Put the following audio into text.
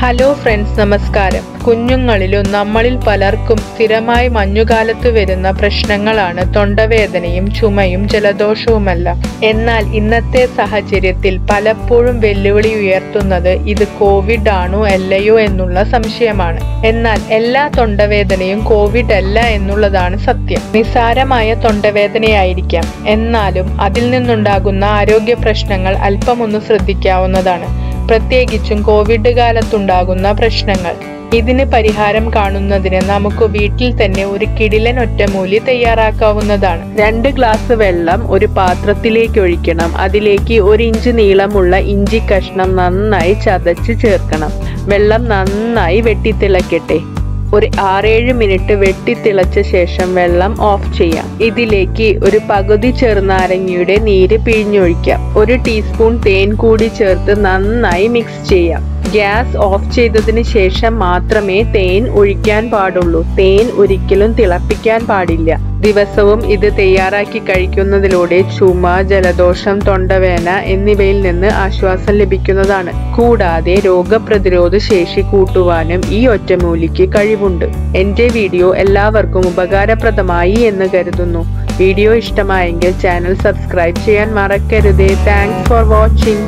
Hello friends, നമസ്കാരം. കുഞ്ഞുങ്ങളിലും നമ്മളിൽ പലർക്കും സ്ഥിരമായി മഞ്ഞുകാലത്ത് വരുന്ന പ്രശ്നങ്ങളാണ് തൊണ്ടവേദനയും ചുമയും ജലദോഷവുമെല്ലാം. എന്നാൽ ഇന്നത്തെ സാഹചര്യത്തിൽ പലപ്പോഴും വെല്ലുവിളി ഉയർത്തുന്നത് ഇത് കോവിഡ് ആണോ അല്ലയോ എന്നുള്ള സംശയമാണ്. എന്നാൽ എല്ലാ തൊണ്ടവേദനയും കോവിഡ് അല്ല എന്നുള്ളതാണ് സത്യം. നിസ്സാരമായ തൊണ്ടവേദനയായിരിക്കാം, എന്നാലും അതിൽ നിന്നുണ്ടാകുന്ന ആരോഗ്യ പ്രശ്നങ്ങൾ അല്പമൊന്ന് ശ്രദ്ധിക്കാവുന്നതാണ്. പ്രത്യേകിച്ചും കോവിഡ് കാലത്തുണ്ടാകുന്ന പ്രശ്നങ്ങൾ. ഇതിന് പരിഹാരം കാണുന്നതിന് നമുക്ക് വീട്ടിൽ തന്നെ ഒരു കിടിലൻ ഒറ്റമൂലി തയ്യാറാക്കാവുന്നതാണ്. 2 ഗ്ലാസ് വെള്ളം ഒരു പാത്രത്തിലേക്ക് ഒഴിക്കണം. അതിലേക്ക് 1 ഇഞ്ച് നീളമുള്ള ഇഞ്ചി കഷ്ണം നന്നായി ചതച്ച് ചേർക്കണം. വെള്ളം നന്നായി വെട്ടിത്തിളക്കട്ടെ. ഒരു 6-7 മിനിറ്റ് വെട്ടിത്തിളച്ച ശേഷം വെള്ളം ഓഫ് ചെയ്യാം. ഇതിലേക്ക് ഒരു പകുതി ചെറുനാരങ്ങയുടെ നീര് പിഴിഞ്ഞൊഴിക്കാം. 1 ടീസ്പൂൺ തേൻ കൂടി ചേർത്ത് നന്നായി മിക്സ് ചെയ്യാം. ഗ്യാസ് ഓഫ് ചെയ്തതിന് ശേഷം മാത്രമേ തേൻ ഒഴിക്കാൻ പാടുള്ളൂ. തേൻ ഒരിക്കലും തിളപ്പിക്കാൻ പാടില്ല. ദിവസവും ഇത് തയ്യാറാക്കി കഴിക്കുന്നതിലൂടെ ചുമ, ജലദോഷം, തൊണ്ടവേദന എന്നിവയിൽ നിന്ന് ആശ്വാസം ലഭിക്കുന്നതാണ്. കൂടാതെ രോഗപ്രതിരോധ ശേഷി കൂട്ടുവാനും ഈ ഒറ്റമൂലിക്ക് കഴിവുണ്ട്. എന്റെ വീഡിയോ എല്ലാവർക്കും ഉപകാരപ്രദമായി എന്ന് കരുതുന്നു. വീഡിയോ ഇഷ്ടമായെങ്കിൽ ചാനൽ സബ്സ്ക്രൈബ് ചെയ്യാൻ മറക്കരുതേ. Thanks for watching.